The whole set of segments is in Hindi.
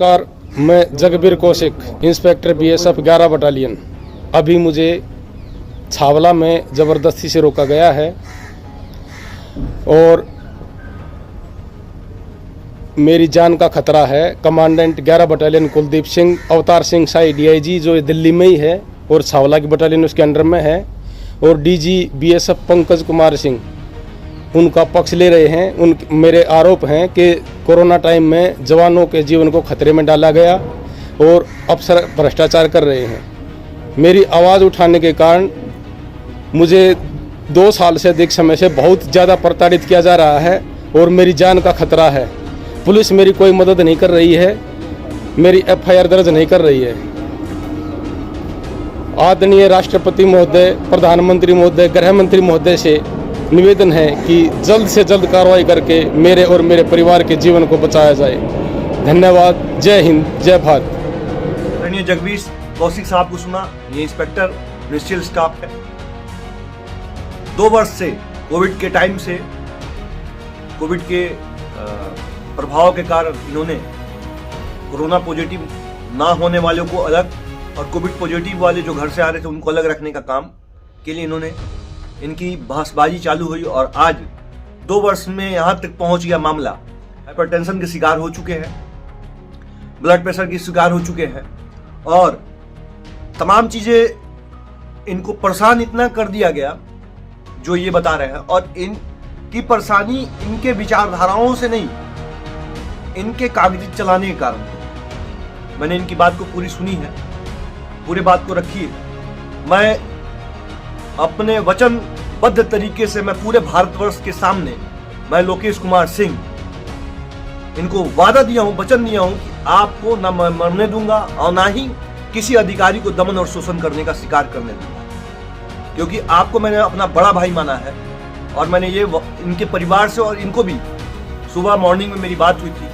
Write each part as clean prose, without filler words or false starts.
नमस्कार, मैं Jagbir Kaushik, inspector BSF 11 battalion. अभी मुझे छावला में ज़बरदस्ती से रोका गया है और मेरी जान का खतरा है। Commandant 11 battalion Kuldeep Singh, Avtar Singh Sai DIG जो दिल्ली में ही है और छावला की बटालियन उसके अंडर में है, और डीजी बीएसएफ पंकज कुमार सिंह उनका पक्ष ले रहे हैं। मेरे आरोप हैं कि कोरोना टाइम में जवानों के जीवन को खतरे में डाला गया और अफसर भ्रष्टाचार कर रहे हैं। मेरी आवाज़ उठाने के कारण मुझे 2 साल से अधिक समय से बहुत ज़्यादा प्रताड़ित किया जा रहा है और मेरी जान का खतरा है। पुलिस मेरी कोई मदद नहीं कर रही है, मेरी एफआईआर दर्ज नहीं कर रही है। आदरणीय राष्ट्रपति महोदय, प्रधानमंत्री महोदय, गृह मंत्री महोदय से निवेदन है कि जल्द से जल्द कार्रवाई करके मेरे और मेरे परिवार के जीवन को बचाया जाए। धन्यवाद। जय हिंद, जय भारत। आदरणीय जगबीर कौशिक साहब को सुना, ये इंस्पेक्टर मिनिस्ट्रियल स्टाफ है। 2 वर्ष से कोविड के टाइम से कोविड के प्रभाव के कारण इन्होंने कोरोना पॉजिटिव ना होने वालों को अलग और कोविड पॉजिटिव वाले जो घर से आ रहे थे उनको अलग रखने का काम के लिए इन्होंने इनकी बहसबाजी चालू हुई और आज 2 वर्ष में यहाँ तक पहुंच गया मामला। हाइपरटेंशन के शिकार हो चुके हैं, ब्लड प्रेशर के शिकार हो चुके हैं और तमाम चीज़ें इनको परेशान इतना कर दिया गया जो ये बता रहे हैं। और इनकी परेशानी इनके विचारधाराओं से नहीं, इनके कागज चलाने के कारण। मैंने इनकी बात को पूरी सुनी है, पूरे बात को रखी है। मैं अपने वचनबद्ध तरीके से मैं पूरे भारतवर्ष के सामने मैं लोकेश कुमार सिंह इनको वादा दिया हूं, वचन दिया हूं कि आपको न मैं मरने दूंगा और ना ही किसी अधिकारी को दमन और शोषण करने का शिकार करने दूंगा, क्योंकि आपको मैंने अपना बड़ा भाई माना है। और मैंने ये इनके परिवार से और इनको भी सुबह मॉर्निंग में मेरी बात हुई थी,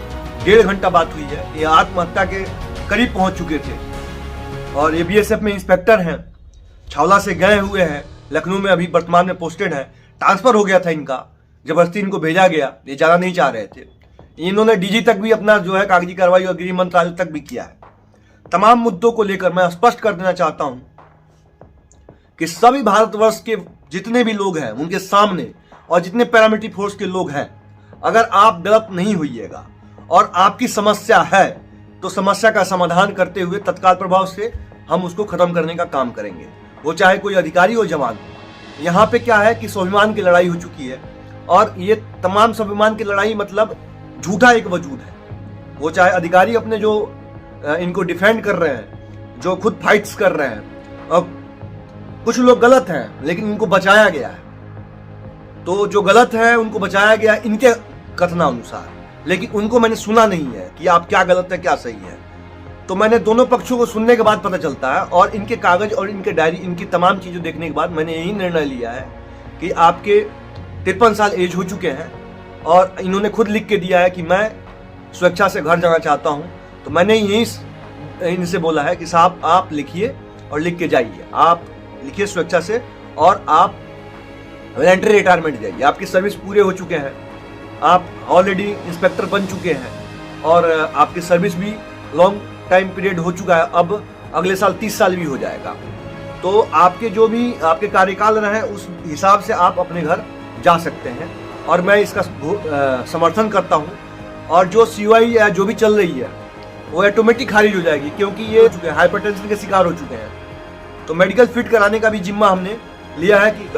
1.5 घंटा बात हुई है। ये आत्महत्या के करीब पहुंच चुके थे और ये बीएसएफ में इंस्पेक्टर हैं, छावला से गए हुए हैं, लखनऊ में अभी वर्तमान में पोस्टेड है। ट्रांसफर हो गया था इनका, जबरदस्ती इनको भेजा गया, ये जाना नहीं चाह रहे थे। इन्होंने डीजी तक भी अपना जो है कागजी कार्रवाई और गृह मंत्रालय तक भी किया है। तमाम मुद्दों को लेकर मैं स्पष्ट कर देना चाहता हूं कि सभी भारतवर्ष के जितने भी लोग हैं उनके सामने और जितने पैरामिलिट्री फोर्स के लोग हैं, अगर आप गलत नहीं होइएगा और आपकी समस्या है तो समस्या का समाधान करते हुए तत्काल प्रभाव से हम उसको खत्म करने का काम करेंगे, वो चाहे कोई अधिकारी हो जवान हो। यहाँ पे क्या है कि स्वाभिमान की लड़ाई हो चुकी है और ये तमाम स्वाभिमान की लड़ाई मतलब झूठा एक वजूद है। वो चाहे अधिकारी अपने जो इनको डिफेंड कर रहे हैं, जो खुद फाइट्स कर रहे हैं, और कुछ लोग गलत हैं लेकिन इनको बचाया गया है। तो जो गलत है उनको बचाया गया इनके कथनानुसार, लेकिन उनको मैंने सुना नहीं है कि आप क्या गलत है क्या सही है। तो मैंने दोनों पक्षों को सुनने के बाद पता चलता है और इनके कागज और इनके डायरी, इनकी तमाम चीज़ें देखने के बाद मैंने यही निर्णय लिया है कि आपके 53 साल एज हो चुके हैं और इन्होंने खुद लिख के दिया है कि मैं स्वेच्छा से घर जाना चाहता हूं। तो मैंने यही इनसे बोला है कि साहब आप लिखिए और लिख के जाइए, आप लिखिए स्वेच्छा से और आप वॉलंटरी रिटायरमेंट जाइए। आपकी सर्विस पूरे हो चुके हैं, आप ऑलरेडी इंस्पेक्टर बन चुके हैं और आपकी सर्विस भी लॉन्ग टाइम पीरियड हो चुका है। अब अगले साल 30 साल भी हो जाएगा। तो आपके जो भी आपके कार्यकाल रहे उस हिसाब से आप अपने घर जा सकते हैं और मैं इसका समर्थन करता हूं। और जो सीवाई या जो भी चल रही है वो ऑटोमेटिक खारिज हो जाएगी, क्योंकि ये हाइपरटेंशन के शिकार हो चुके हैं। तो मेडिकल फिट कराने का भी जिम्मा हमने लिया है कि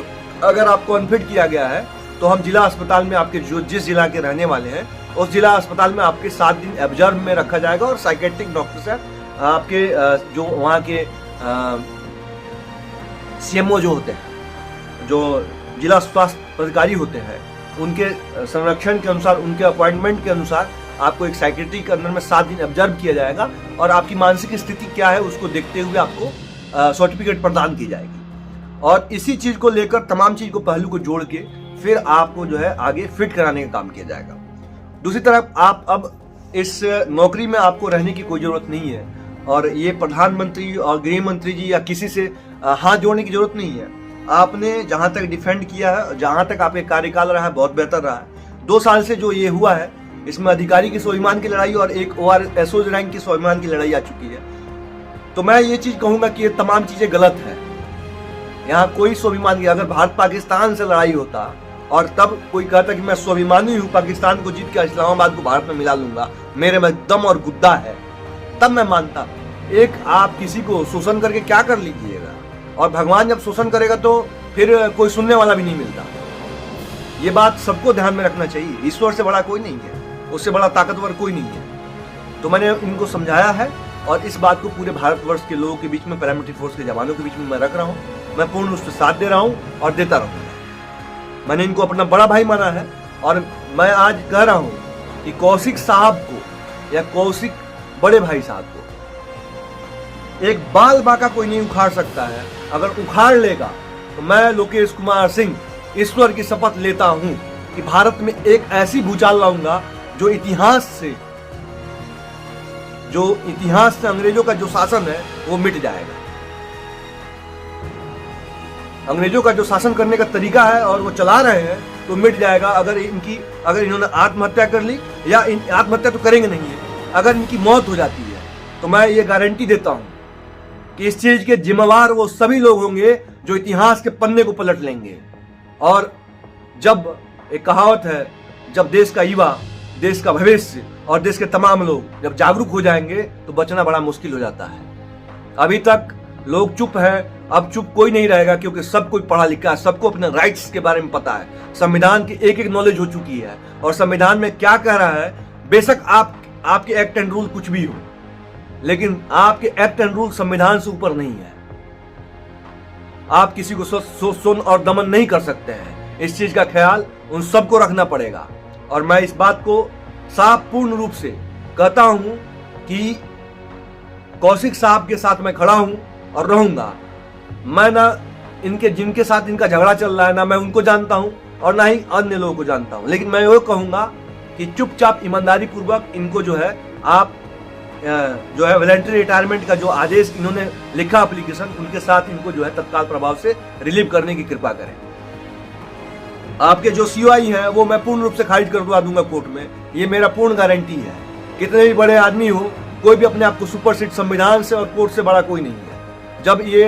अगर आपको अनफिट किया गया है तो हम जिला अस्पताल में आपके जो जिस जिला के रहने वाले हैं उस जिला अस्पताल में आपके 7 दिन ऑब्जर्व में रखा जाएगा और साइकेट्रिक डॉक्टर से आपके जो वहाँ के सीएमओ जो होते हैं, जो जिला स्वास्थ्य अधिकारी होते हैं, उनके संरक्षण के अनुसार, उनके अपॉइंटमेंट के अनुसार आपको एक साइकेट्री के अंदर में 7 दिन ऑब्जर्व किया जाएगा और आपकी मानसिक स्थिति क्या है उसको देखते हुए आपको सर्टिफिकेट प्रदान की जाएगी। और इसी चीज़ को लेकर तमाम चीज़ को पहलू को जोड़ के फिर आपको जो है आगे फिट कराने का काम किया जाएगा। दूसरी तरफ आप अब इस नौकरी में आपको रहने की कोई ज़रूरत नहीं है और ये प्रधानमंत्री और गृह मंत्री जी या किसी से हाथ जोड़ने की जरूरत नहीं है। आपने जहाँ तक डिफेंड किया है, जहाँ तक आपके कार्यकाल रहा है, बहुत बेहतर रहा है। 2 साल से जो ये हुआ है इसमें अधिकारी की स्वाभिमान की लड़ाई और एक ORSO रैंक की स्वाभिमान की लड़ाई आ चुकी है। तो मैं ये चीज कहूंगा कि ये तमाम चीजें गलत है। यहाँ कोई स्वाभिमान की, अगर भारत पाकिस्तान से लड़ाई होता और तब कोई कहता कि मैं स्वाभिमानी हूँ, पाकिस्तान को जीत के इस्लामाबाद को भारत में मिला लूंगा, मेरे में दम और गुद्दा है, तब मैं मानता। एक आप किसी को शोषण करके क्या कर लीजिएगा, और भगवान जब शोषण करेगा तो फिर कोई सुनने वाला भी नहीं मिलता। ये बात सबको ध्यान में रखना चाहिए। ईश्वर से बड़ा कोई नहीं है, उससे बड़ा ताकतवर कोई नहीं है। तो मैंने इनको समझाया है और इस बात को पूरे भारतवर्ष के लोगों के बीच में, पैरामिलिट्री फोर्स के जवानों के बीच में मैं रख रहा हूँ। मैं पूर्ण रूप से साथ दे रहा हूँ और देता रहूंगा। मैंने इनको अपना बड़ा भाई माना है और मैं आज कह रहा हूँ कि कौशिक साहब को या कौशिक बड़े भाई साहब को एक बाल बाका कोई नहीं उखाड़ सकता है। अगर उखाड़ लेगा तो मैं लोकेश कुमार सिंह ईश्वर की शपथ लेता हूं कि भारत में एक ऐसी भूचाल लाऊंगा जो इतिहास से अंग्रेजों का जो शासन है वो मिट जाएगा। अंग्रेजों का जो शासन करने का तरीका है और वो चला रहे हैं तो मिट जाएगा। अगर इन्होंने आत्महत्या कर ली, या आत्महत्या तो करेंगे नहीं है, अगर इनकी मौत हो जाती है तो मैं ये गारंटी देता हूं कि इस चीज के जिम्मेवार वो सभी लोग होंगे जो इतिहास के पन्ने को पलट लेंगे। और जब एक कहावत है, जब देश का युवा, देश का भविष्य और देश के तमाम लोग जब जागरूक हो जाएंगे तो बचना बड़ा मुश्किल हो जाता है। अभी तक लोग चुप है, अब चुप कोई नहीं रहेगा, क्योंकि सब कोई पढ़ा लिखा है, सबको अपने राइट्स के बारे में पता है, संविधान की एक एक नॉलेज हो चुकी है और संविधान में क्या कह रहा है। बेशक आपके एक्ट एंड रूल कुछ भी हो, लेकिन आपके एक्ट एंड रूल संविधान से ऊपर नहीं है। आप किसी को शोषण और दमन नहीं कर सकते हैं। इस चीज का ख्याल उन सबको रखना पड़ेगा। और मैं इस बात को साफ पूर्ण रूप से कहता हूं कि कौशिक साहब के साथ मैं खड़ा हूं और रहूंगा। मैं ना जिनके साथ इनका झगड़ा चल रहा है, ना मैं उनको जानता हूं और ना ही अन्य लोगों को जानता हूं, लेकिन मैं ये कहूंगा कि चुपचाप ईमानदारी पूर्वक इनको जो है आप जो है वॉलंटरी रिटायरमेंट का जो आदेश इन्होंने लिखा एप्लीकेशन, उनके साथ इनको जो है तत्काल प्रभाव से रिलीव करने की कृपा करें। आपके जो COI हैं वो मैं पूर्ण रूप से खारिज करवा दूंगा कोर्ट में, ये मेरा पूर्ण गारंटी है। कितने भी बड़े आदमी हो, कोई भी अपने आप को सुपरसीड संविधान से और कोर्ट से बड़ा कोई नहीं है। जब ये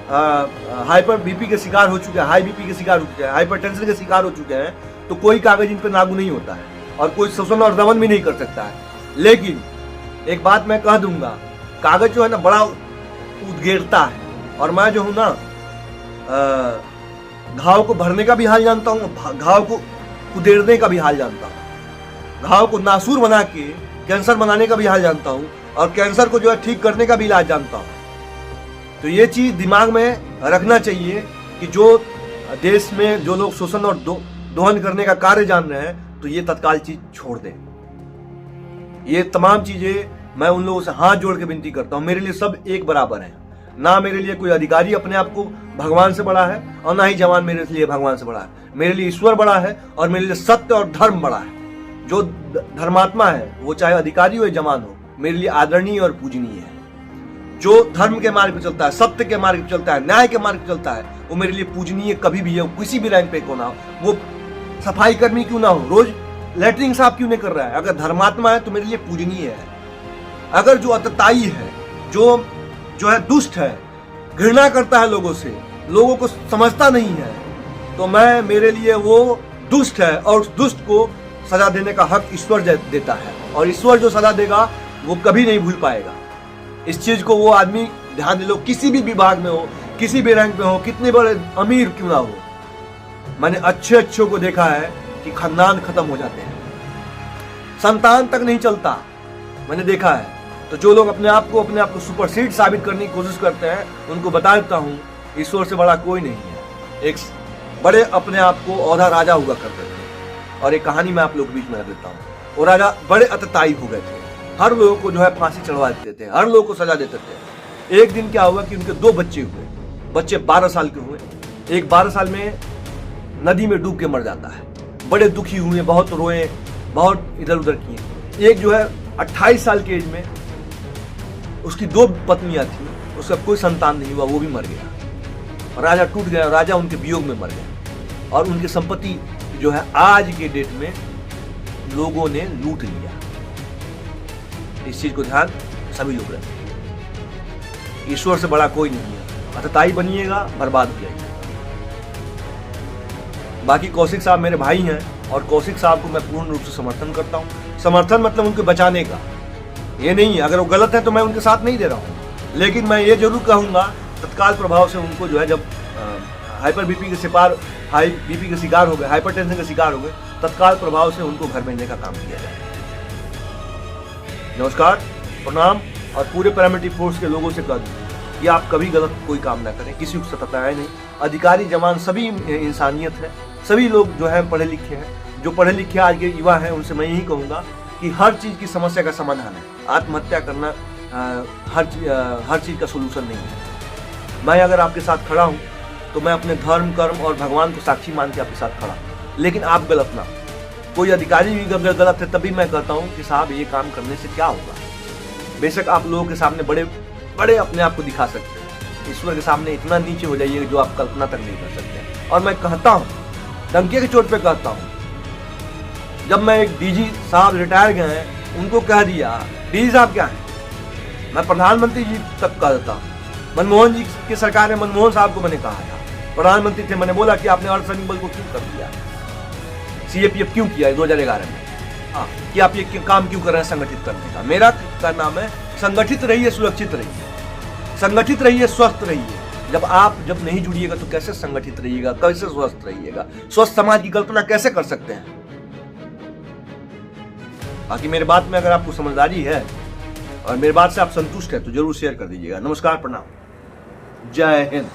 हाइपर BP के शिकार हो चुके हैं, हाई BP के शिकार हो चुके हैं, हाइपरटेंशन के शिकार हो चुके हैं, तो कोई कागज इन पर लागू नहीं होता है और कोई शोषण और दमन भी नहीं कर सकता है। लेकिन एक बात मैं कह दूंगा, कागज जो है ना बड़ा उद्गेरता है, और मैं जो हूं ना घाव को भरने का भी हाल जानता हूं, घाव को उदेड़ने का भी हाल जानता हूं, घाव को नासूर बना के कैंसर बनाने का भी हाल जानता हूं, और कैंसर को जो है ठीक करने का भी इलाज जानता हूं। तो ये चीज दिमाग में रखना चाहिए कि जो देश में जो लोग शोषण और दोहन करने का कार्य जान रहे हैं, तो ये तत्काल चीज छोड़ दें। ये तमाम चीजें मैं उन लोगों से हाथ जोड़ के विनती करता हूं। मेरे लिए सब एक बराबर है। ना मेरे लिए कोई अधिकारी अपने आप को भगवान से बड़ा है और ना ही जवान मेरे लिए भगवान से बड़ा है। मेरे लिए ईश्वर बड़ा है और मेरे लिए सत्य और धर्म बड़ा है। जो धर्मात्मा है, वो चाहे अधिकारी हो या जवान हो, मेरे लिए आदरणीय और पूजनीय है। जो धर्म के मार्ग पे चलता है, सत्य के मार्ग पे चलता है, न्याय के मार्ग पे चलता है, वो मेरे लिए पूजनीय कभी भी है। किसी भी रैंक पे क्यों ना हो, वो सफाई कर्मी क्यों ना हो, रोज लेटरिंग साफ क्यों नहीं कर रहा है, अगर धर्मात्मा है तो मेरे लिए पूजनीय है। अगर जो अतताई है, जो है दुष्ट है, घृणा करता है लोगों से, लोगों को समझता नहीं है, तो मेरे लिए वो दुष्ट है और उस दुष्ट को सजा देने का हक ईश्वर देता है। और ईश्वर जो सजा देगा वो कभी नहीं भूल पाएगा। इस चीज को वो आदमी ध्यान दे लो, किसी भी विभाग में हो, किसी भी रैंक में हो, कितने बड़े अमीर क्यों ना हो। मैंने अच्छे को देखा है कि खानदान खत्म हो जाते हैं, संतान तक नहीं चलता, मैंने देखा है। तो जो लोग अपने आप को सुपरसीड साबित करने की कोशिश करते हैं, उनको बता देता हूं, ईश्वर से बड़ा कोई नहीं है। एक बड़े अपने आप को औधा राजा हुआ करते थे, और एक कहानी मैं आप लोग बीच में रख देता हूँ। वो राजा बड़े अतताई हो गए थे, हर लोगों को जो है फांसी चढ़वा देते थे, हर लोगों को सजा देते थे। एक दिन क्या हुआ कि उनके 2 बच्चे हुए, बच्चे 12 साल के हुए। एक 12 साल में नदी में डूब के मर जाता है। बड़े दुखी हुए, बहुत रोए, बहुत इधर उधर किए। एक जो है 28 साल की एज में, उसकी 2 पत्नियां थी, उसका कोई संतान नहीं हुआ, वो भी मर गया। राजा टूट गया, राजा उनके वियोग में मर गया। और उनकी संपत्ति जो है आज के डेट में लोगों ने लूट लिया। इस चीज को ध्यान सभी लोग रखें। ईश्वर से बड़ा कोई नहीं है। अतताई बनिएगा, बर्बाद हो जाइएगा। बाकी कौशिक साहब मेरे भाई हैं और कौशिक साहब को मैं पूर्ण रूप से समर्थन करता हूं। समर्थन मतलब उनके बचाने का, ये नहीं अगर वो गलत है तो मैं उनके साथ नहीं दे रहा हूं, लेकिन मैं ये जरूर कहूंगा तत्काल प्रभाव से उनको जो है जब हाइपर बीपी के शिकार हो गए, हाइपरटेंशन के शिकार हो गए, तत्काल प्रभाव से उनको घर भेजने का काम किया जाए। नमस्कार, प्रणाम। और पूरे पैरामिलिट्री फोर्स के लोगों से कह दूं कि आप कभी गलत कोई काम ना करें, किसी को सताएं नहीं। अधिकारी जवान सभी इंसानियत है, सभी लोग जो है पढ़े लिखे हैं। जो पढ़े लिखे आज के युवा हैं उनसे मैं यही कहूँगा कि हर चीज़ की समस्या का समाधान है। आत्महत्या करना हर चीज़ का सोल्यूशन नहीं है। मैं अगर आपके साथ खड़ा हूँ तो मैं अपने धर्म, कर्म और भगवान को साक्षी मान के आपके साथ खड़ा हूँ, लेकिन आप गलत ना। कोई अधिकारी भी अगर गलत है तभी मैं कहता हूँ कि साहब ये काम करने से क्या होगा। बेशक आप लोगों के सामने बड़े बड़े अपने आप को दिखा सकते हैं, ईश्वर के सामने इतना नीचे हो जाइए जो आप कल्पना तक नहीं कर सकते। और मैं कहता हूँ, डंके की चोट पे कहता हूँ, जब मैं एक डीजी साहब रिटायर गए हैं उनको कह दिया, डीजी साहब क्या है, मैं प्रधानमंत्री जी तक कह देता हूँ। मनमोहन जी की सरकार में मनमोहन साहब को मैंने कहा था, प्रधानमंत्री थे, मैंने बोला कि आपने अर्धसैनिक बल को क्यों कर दिया, सीएपीएफ क्यों किया 2011 में, हाँ, कि आप ये काम क्यों कर रहे हैं संगठित करने का। मेरा का नाम है संगठित रहिए, सुरक्षित रहिए, संगठित रहिए, स्वस्थ रहिए। जब नहीं जुड़िएगा तो कैसे संगठित रहिएगा, कैसे स्वस्थ रहिएगा, स्वस्थ समाज की कल्पना कैसे कर सकते हैं। बाकी मेरे बात में अगर आपको समझदारी है और मेरे बात से आप संतुष्ट हैं तो जरूर शेयर कर दीजिएगा। नमस्कार, प्रणाम, जय हिंद।